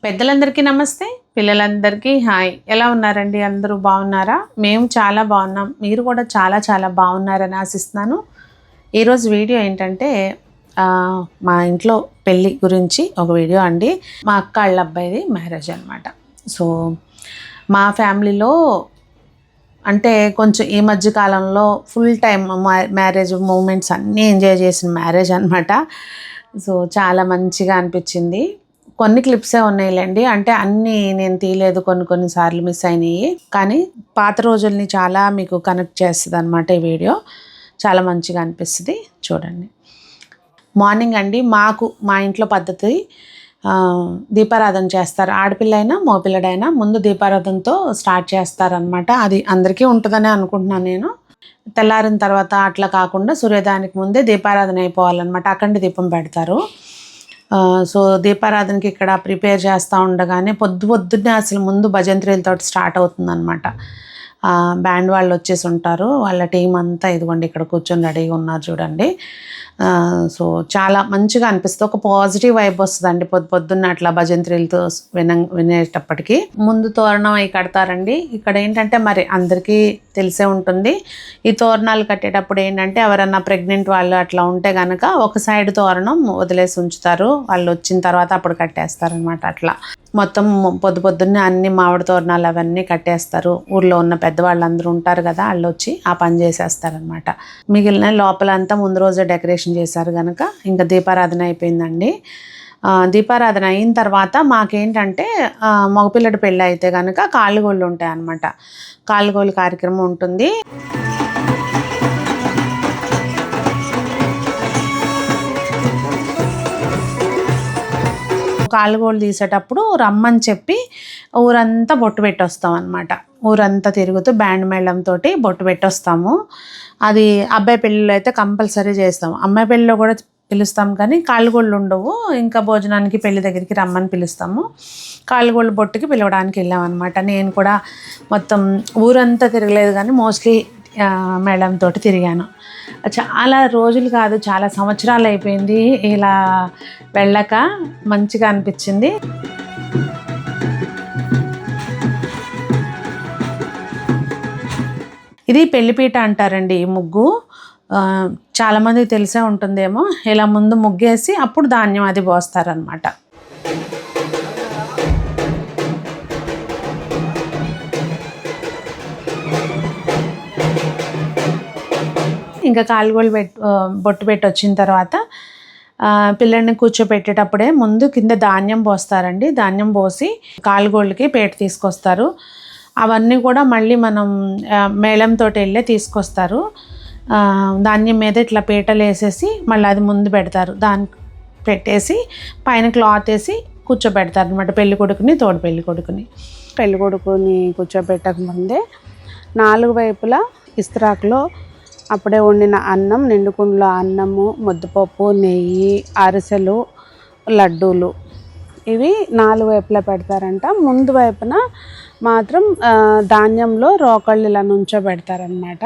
పెద్దలందరికీ నమస్తే, పిల్లలందరికీ హాయ్. ఎలా ఉన్నారండి? అందరూ బాగున్నారా? మేము చాలా బాగున్నాం. మీరు కూడా చాలా చాలా బాగున్నారని ఆశిస్తున్నాను. ఈరోజు వీడియో ఏంటంటే మా ఇంట్లో పెళ్ళి గురించి ఒక వీడియో అండి. మా అక్క వాళ్ళ అబ్బాయిది మ్యారేజ్ అనమాట. సో మా ఫ్యామిలీలో అంటే కొంచెం ఈ మధ్య కాలంలో ఫుల్ టైం మ్యారేజ్ మూమెంట్స్ అన్నీ ఎంజాయ్ చేసిన మ్యారేజ్ అనమాట. సో చాలా మంచిగా అనిపించింది. కొన్ని క్లిప్సే ఉన్నాయిలేండి, అంటే అన్నీ నేను తీయలేదు, కొన్నిసార్లు మిస్ అయినాయి. కానీ పాత రోజుల్ని చాలా మీకు కనెక్ట్ చేస్తుంది అనమాట ఈ వీడియో. చాలా మంచిగా అనిపిస్తుంది, చూడండి. మార్నింగ్ అండి మా ఇంట్లో పద్ధతి దీపారాధన చేస్తారు. ఆడపిల్లైనా మగపిల్లడైనా ముందు దీపారాధనతో స్టార్ట్ చేస్తారనమాట. అది అందరికీ ఉంటుందని అనుకుంటున్నాను నేను. తెల్లారిన తర్వాత అట్లా కాకుండా సూర్యోదయానికి ముందే దీపారాధన అయిపోవాలన్నమాట. అఖండ దీపం పెడతారు. సో దీపారాధనకి ఇక్కడ ప్రిపేర్ చేస్తూ ఉండగానే పొద్దున్నే అసలు ముందు భజంత్రీలతో స్టార్ట్ అవుతుందన్నమాట. బ్యాండ్ వాళ్ళు వచ్చేసి ఉంటారు, వాళ్ళ టీం అంతా ఇదిగోండి ఇక్కడ కూర్చొని రెడీగా ఉన్నారు చూడండి. సో చాలా మంచిగా అనిపిస్తుంది, ఒక పాజిటివ్ వైబ్ వస్తుందండి పొద్దున్న అట్లా భజంత్రీలతో వినేటప్పటికి. ముందు తోరణం అవి కడతారండి. ఇక్కడ ఏంటంటే మరి అందరికీ తెలిసే ఉంటుంది, ఈ తోరణాలు కట్టేటప్పుడు ఏంటంటే ఎవరన్నా ప్రెగ్నెంట్ వాళ్ళు అట్లా ఉంటే కనుక ఒక సైడ్ తోరణం వదిలేసి ఉంచుతారు, వాళ్ళు వచ్చిన తర్వాత అప్పుడు కట్టేస్తారనమాట. అట్లా మొత్తం పొద్దున్నే అన్ని మామిడి తోరణాలు అవన్నీ కట్టేస్తారు. ఊర్లో ఉన్న పెద్దవాళ్ళందరూ ఉంటారు కదా, వాళ్ళు వచ్చి ఆ పని చేసేస్తారనమాట. మిగిలిన లోపలంతా ముందు రోజే డెకరేషన్ చేశారు కనుక ఇంకా దీపారాధన అయిపోయిందండి. దీపారాధన అయిన తర్వాత మాకేంటంటే మగపిల్లడి పెళ్ళి అయితే కనుక కాళ్ళగోళ్ళు ఉంటాయి అన్నమాట. కాళ్ళగోళ్ళు కార్యక్రమం ఉంటుంది. కాళ్ళగోళ్ళు తీసేటప్పుడు రమ్మని చెప్పి ఊరంతా బొట్టు పెట్టొస్తాం అనమాట. ఊరంతా తిరుగుతూ బ్యాండ్ మేళంతో బొట్టు పెట్టొస్తాము. అది అబ్బాయి పెళ్ళిలో అయితే కంపల్సరీ చేస్తాము. అమ్మాయి పెళ్ళిలో కూడా పిలుస్తాం, కానీ కాళ్ళగోళ్ళు ఉండవు. ఇంకా భోజనానికి పెళ్లి దగ్గరికి రమ్మని పిలుస్తాము. కాళ్ళగోళ్ళు బొట్టుకి పిలవడానికి వెళ్ళామన్నమాట. నేను కూడా మొత్తం ఊరంతా తిరగలేదు, కానీ మోస్ట్లీ మేళంతో తిరిగాను. చాలా రోజులు కాదు, చాలా సంవత్సరాలు అయిపోయింది ఇలా వెళ్ళక. మంచిగా అనిపించింది. ఇది పెళ్లిపీట అంటారండి. ఈ ముగ్గు చాలామందికి తెలిసే ఉంటుందేమో. ఇలా ముందు ముగ్గేసి అప్పుడు ధాన్యం అది పోస్తారనమాట. ఇంకా కాళ్ళగోళ్ళు బొట్టు పెట్టి వచ్చిన తర్వాత పిల్లల్ని కూర్చోపెట్టేటప్పుడే ముందు కింద ధాన్యం పోస్తారండి. ధాన్యం పోసి కాళ్ళగోళ్ళకి పేట తీసుకొస్తారు. అవన్నీ కూడా మళ్ళీ మనం మేళంతో వెళ్ళే తీసుకొస్తారు. ధాన్యం మీద ఇట్లా పీటలు వేసేసి మళ్ళీ అది ముందు పెడతారు. దాన్ని పెట్టేసి పైన క్లాత్ వేసి కూర్చోబెడతారు అనమాట. పెళ్ళికొడుకుని తోడు పెళ్ళికొడుకుని కూర్చోబెట్టక ముందే 4 వైపులా ఇస్త్రాకులో అప్పుడే వండిన అన్నం, నిండుకుండలో అన్నము, ముద్దపప్పు, నెయ్యి, అరిసెలు, లడ్డూలు, ఇవి 4 వైపులా పెడతారంట. ముందు వైపున మాత్రం ధాన్యంలో రోకళ్ళు ఇలా నుంచోబెడతారనమాట.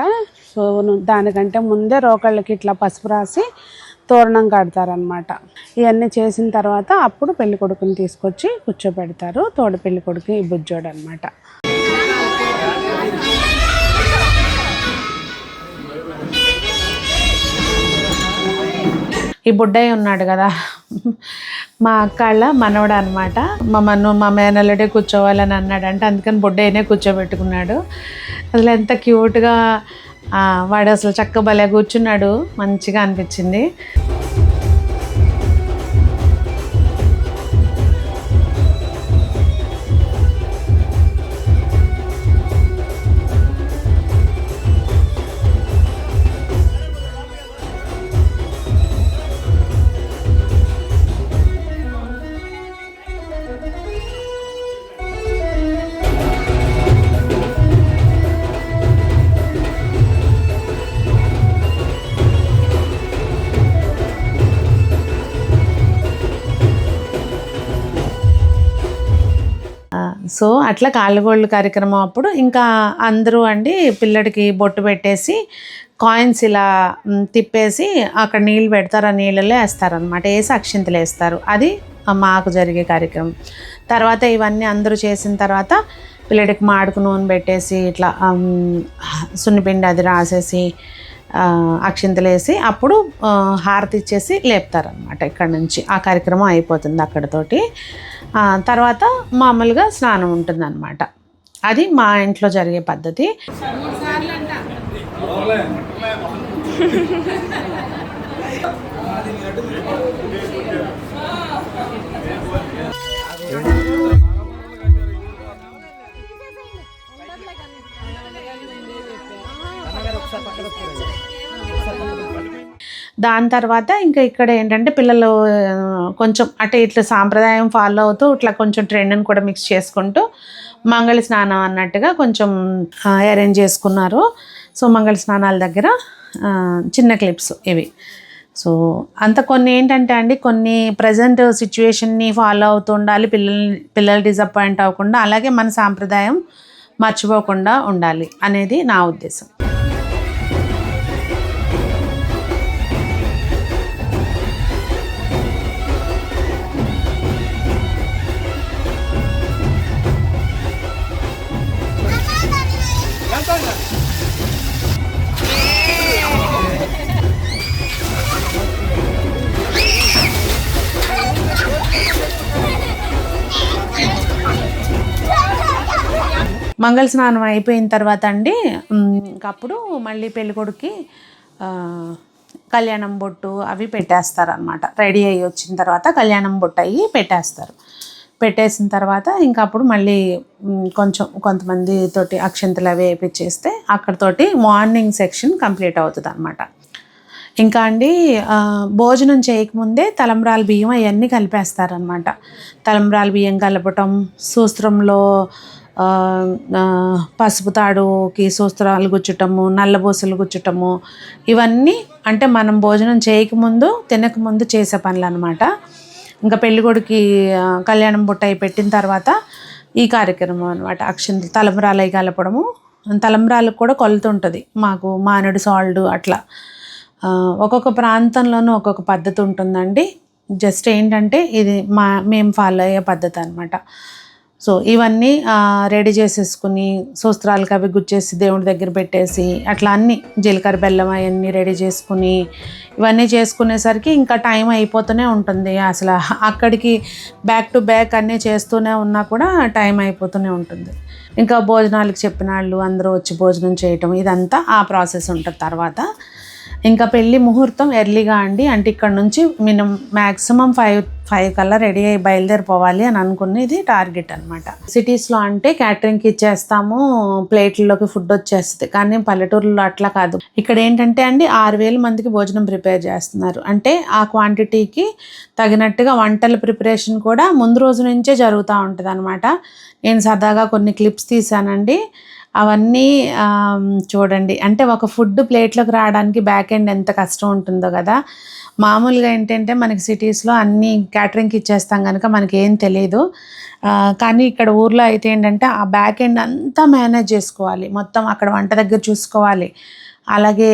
సో దానికంటే ముందే రోకళ్ళకి ఇట్లా పసుపు రాసి తోరణం కడతారనమాట. ఇవన్నీ చేసిన తర్వాత అప్పుడు పెళ్ళికొడుకుని తీసుకొచ్చి కూర్చోబెడతారు. తోడు పెళ్ళికొడుకు ఈ బుజ్జోడు అనమాట. ఈ బుడ్డయ్య ఉన్నాడు కదా, మా అక్కళ్ళ మనవడు అనమాట. మా మేనల్లుడే కూర్చోవాలని అన్నాడంటే అందుకని బుడ్డయ్యనే కూర్చోబెట్టుకున్నాడు. అసలు ఎంత క్యూట్గా వాడు అసలు చక్క భలే కూర్చున్నాడు. మంచిగా అనిపించింది. సో అట్లా కాళ్ళగోళ్ళు కార్యక్రమం అప్పుడు ఇంకా అందరూ అండి పిల్లడికి బొట్టు పెట్టేసి కాయిన్స్ ఇలా తిప్పేసి అక్కడ నీళ్ళు పెడతారు, ఆ నీళ్ళలో వేస్తారనమాట. వేసి అక్షింతలు వేస్తారు. అది మాకు జరిగే కార్యక్రమం. తర్వాత ఇవన్నీ అందరూ చేసిన తర్వాత పిల్లడికి మాడుకు నూనె పెట్టేసి ఇట్లా సున్నిపిండి అది రాసేసి అక్షింతలు వేసి అప్పుడు హారతి ఇచ్చేసి లేపుతారనమాట. ఇక్కడ నుంచి ఆ కార్యక్రమం అయిపోతుంది అక్కడతోటి. తర్వాత మామూలుగా స్నానం ఉంటుందన్నమాట. అది మా ఇంట్లో జరిగే పద్ధతి. దాని తర్వాత ఇంకా ఇక్కడ ఏంటంటే పిల్లలు కొంచెం అటు ఇట్లా సాంప్రదాయం ఫాలో అవుతూ ఇట్లా కొంచెం ట్రెండ్ని కూడా మిక్స్ చేసుకుంటూ మంగళ స్నానం అన్నట్టుగా కొంచెం అరేంజ్ చేసుకున్నారు. సో మంగళ స్నానాల దగ్గర చిన్న క్లిప్స్ ఇవి. సో అంత కొన్ని ఏంటంటే అండి, కొన్ని ప్రజెంట్ సిచ్యువేషన్ని ఫాలో అవుతూ ఉండాలి, పిల్లలు డిసప్పాయింట్ అవ్వకుండా, అలాగే మన సాంప్రదాయం మర్చిపోకుండా ఉండాలి అనేది నా ఉద్దేశం. మంగళ స్నానం అయిపోయిన తర్వాత అండి ఇంకప్పుడు మళ్ళీ పెళ్ళికొడుకి కళ్యాణం బొట్టు అవి పెట్టేస్తారనమాట. రెడీ అయ్యి వచ్చిన తర్వాత కళ్యాణం బొట్టు అయ్యి పెట్టేస్తారు. పెట్టేసిన తర్వాత ఇంకప్పుడు మళ్ళీ కొంతమంది తోటి అక్షంతలు అవి వేయించేస్తే అక్కడతోటి మార్నింగ్ సెక్షన్ కంప్లీట్ అవుతుంది అనమాట. ఇంకా అండి భోజనం చేయకముందే తలంబ్రాల బియ్యం అవన్నీ కలిపేస్తారనమాట. తలంబ్రాల బియ్యం కలపటం, సూస్త్రంలో పసుపు తాడుకి సూస్త్రాలు గుచ్చటము, నల్లబూసలు గుచ్చటము, ఇవన్నీ అంటే మనం భోజనం చేయకముందు తినకముందు చేసే పనులు అనమాట. ఇంకా పెళ్ళికొడుకి కళ్యాణం బుట్ట అయి పెట్టిన తర్వాత ఈ కార్యక్రమం అనమాట. అక్షంతలు తలంబ్రాలు అవి కలపడము. తలంబ్రాలకు కూడా కొలత ఉంటుంది మాకు, మానేడు సాల్ట్ అట్లా ఒక్కొక్క ప్రాంతంలోనూ ఒక్కొక్క పద్ధతి ఉంటుందండి. జస్ట్ ఏంటంటే ఇది మేము ఫాలో అయ్యే పద్ధతి అనమాట. సో ఇవన్నీ రెడీ చేసేసుకుని సూస్త్రాలకి అవి గుచ్చేసి దేవుడి దగ్గర పెట్టేసి అట్లా అన్నీ జీలకర్ర బెల్లం అవన్నీ రెడీ చేసుకుని ఇవన్నీ చేసుకునేసరికి ఇంకా టైం అయిపోతూనే ఉంటుంది. అసలు అక్కడికి బ్యాక్ టు బ్యాక్ అన్నీ చేస్తూనే ఉన్నా కూడా టైం అయిపోతూనే ఉంటుంది. ఇంకా భోజనాలకు చెప్పిన వాళ్ళు అందరూ వచ్చి భోజనం చేయటం ఇదంతా ఆ ప్రాసెస్ ఉంటుంది. తర్వాత ఇంకా పెళ్ళి ముహూర్తం ఎర్లీగా అండి, అంటే ఇక్కడ నుంచి మ్యాక్సిమం 5 కల్లా రెడీ అయ్యి బయలుదేరిపోవాలి అని అనుకునేది టార్గెట్ అనమాట. సిటీస్లో అంటే క్యాటరింగ్కి ఇచ్చేస్తాము, ప్లేట్లలోకి ఫుడ్ వచ్చేస్తుంది. కానీ పల్లెటూరులో అట్లా కాదు. ఇక్కడ ఏంటంటే అండి 6,000 మందికి భోజనం ప్రిపేర్ చేస్తున్నారు. అంటే ఆ క్వాంటిటీకి తగినట్టుగా వంటల ప్రిపరేషన్ కూడా ముందు రోజు నుంచే జరుగుతూ ఉంటుంది అనమాట. నేను సరదాగా కొన్ని క్లిప్స్ తీసానండి, అవన్నీ చూడండి. అంటే ఒక ఫుడ్ ప్లేట్లోకి రావడానికి బ్యాక్ ఎండ్ ఎంత కష్టం ఉంటుందో కదా. మామూలుగా ఏంటంటే మనకి సిటీస్లో అన్నీ క్యాటరింగ్కి ఇచ్చేస్తాం కనుక మనకి ఏం తెలియదు. కానీ ఇక్కడ ఊర్లో అయితే ఏంటంటే ఆ బ్యాక్ ఎండ్ అంతా మేనేజ్ చేసుకోవాలి. మొత్తం అక్కడ వంట దగ్గర చూసుకోవాలి, అలాగే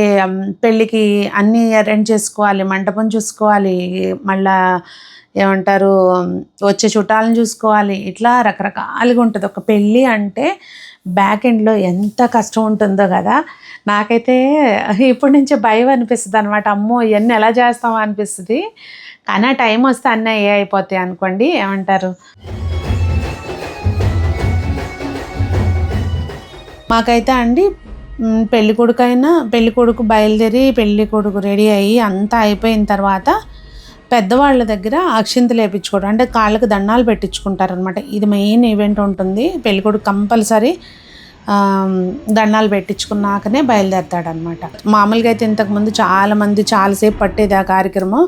పెళ్ళికి అన్నీ అరేంజ్ చేసుకోవాలి, మంటపం చూసుకోవాలి, మళ్ళా ఏమంటారు వచ్చే చుట్టాలను చూసుకోవాలి. ఇట్లా రకరకాలుగా ఉంటుంది. ఒక పెళ్ళి అంటే బ్యాక్ ఎండ్లో ఎంత కష్టం ఉంటుందో కదా. నాకైతే ఇప్పటి నుంచే భయం అనిపిస్తుంది అనమాట. అమ్మో ఇవన్నీ ఎలా చేస్తామో అనిపిస్తుంది. కానీ ఆ టైం వస్తే అన్నీ అయిపోతాయి అనుకోండి. ఏమంటారు, మాకైతే అండి పెళ్ళికొడుకు బయలుదేరి పెళ్ళికొడుకు రెడీ అయ్యి అంతా అయిపోయిన తర్వాత పెద్దవాళ్ళ దగ్గర అక్షింతలు వేయించుకోవడం, అంటే కాళ్ళకు దండాలు పెట్టించుకుంటారనమాట. ఇది మెయిన్ ఈవెంట్ ఉంటుంది. పెళ్ళికొడుకు కంపల్సరీ దండాలు పెట్టించుకున్నాకనే బయలుదేరతాడనమాట. మామూలుగా అయితే ఇంతకుముందు చాలాసేపు పట్టేది ఆ కార్యక్రమం.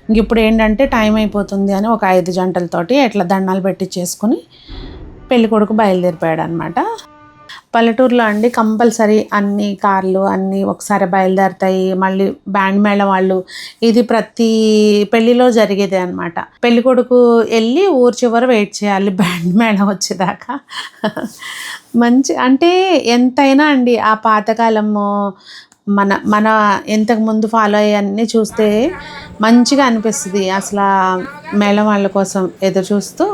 ఇంక ఇప్పుడు ఏంటంటే టైం అయిపోతుంది అని ఒక 5 జంటలతోటి ఎట్లా దండాలు పెట్టించేసుకుని పెళ్ళికొడుకు బయలుదేరిపోయాడు అనమాట. పల్లెటూరులో అండి కంపల్సరీ అన్ని కార్లు అన్నీ ఒకసారి బయలుదేరుతాయి. మళ్ళీ బ్యాండ్ మేళం వాళ్ళు, ఇది ప్రతి పెళ్ళిలో జరిగేదే అనమాట. పెళ్ళికొడుకు వెళ్ళి ఊరు చివర వెయిట్ చేయాలి బ్యాండ్ మేళం వచ్చేదాకా. మంచి అంటే ఎంతైనా అండి ఆ పాతకాలము మన మన ఇంతకుముందు ఫాలో అయ్యన్నీ చూస్తే మంచిగా అనిపిస్తుంది. అసలు మేళం వాళ్ళ కోసం ఎదురు చూస్తూ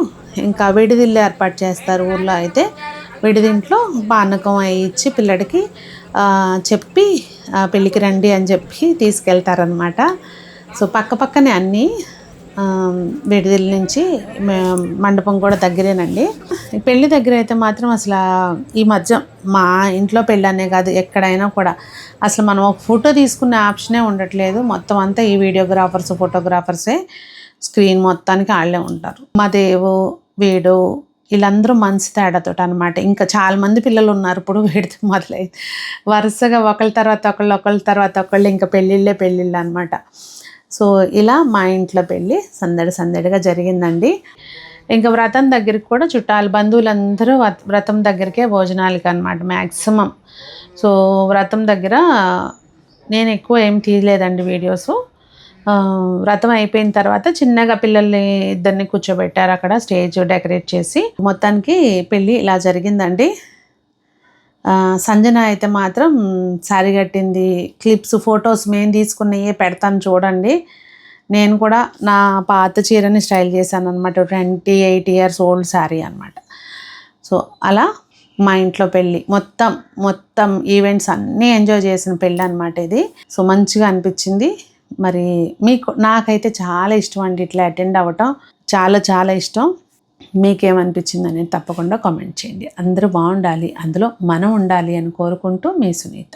ఇంకా విడిదిల్లు ఏర్పాటు చేస్తారు. ఊళ్ళో అయితే విడిదింట్లో పానకం అవి ఇచ్చి పిల్లడికి చెప్పి పెళ్ళికి రండి అని చెప్పి తీసుకెళ్తారనమాట. సో పక్కనే అన్నీ విడిదిల్ నుంచి మండపం కూడా దగ్గరేనండి. పెళ్ళి దగ్గర అయితే మాత్రం అసలు ఈ మధ్య మా ఇంట్లో పెళ్ళి అనే కాదు, ఎక్కడైనా కూడా అసలు మనం ఒక ఫోటో తీసుకునే ఆప్షనే ఉండట్లేదు. మొత్తం అంతా ఈ వీడియోగ్రాఫర్స్ ఫోటోగ్రాఫర్సే స్క్రీన్ మొత్తానికి వాళ్ళే ఉంటారు. మా దేవు వీడు వీళ్ళందరూ మంచి తేడాతో అనమాట. ఇంకా చాలామంది పిల్లలు ఉన్నారు ఇప్పుడు వీడితో మొదలైంది. వరుసగా ఒకళ్ళ తర్వాత ఒకళ్ళు ఇంకా పెళ్ళిళ్ళు అనమాట. సో ఇలా మా ఇంట్లో పెళ్ళి సందడిగా జరిగిందండి. ఇంకా వ్రతం దగ్గరికి కూడా చుట్టాలు బంధువులందరూ వ్రతం దగ్గరికే భోజనాలకి అనమాట మ్యాక్సిమం. సో వ్రతం దగ్గర నేను ఎక్కువ ఏం తీయలేదండి వీడియోస్. వ్రతం అయిపోయిన తర్వాత చిన్నగా పిల్లల్ని ఇద్దరిని కూర్చోబెట్టారు అక్కడ స్టేజ్ డెకరేట్ చేసి. మొత్తానికి పెళ్ళి ఇలా జరిగిందండి. సంజన అయితే మాత్రం శారీ కట్టింది. క్లిప్స్ ఫొటోస్ మేము తీసుకున్నవి పెడతాను చూడండి. నేను కూడా నా పాత చీరని స్టైల్ చేశాను అనమాట. 28 years old శారీ అనమాట. సో అలా మా ఇంట్లో పెళ్ళి మొత్తం ఈవెంట్స్ అన్నీ ఎంజాయ్ చేసిన పెళ్ళి అనమాట ఇది. సో మంచిగా అనిపించింది. మరి నాకైతే చాలా ఇష్టం అండి ఇట్లా అటెండ్ అవ్వటం. చాలా ఇష్టం. మీకేమనిపించింది అనేది తప్పకుండా కామెంట్ చేయండి. అందరూ బాగుండాలి, అందులో మనం ఉండాలి అని కోరుకుంటూ మీ సునీత.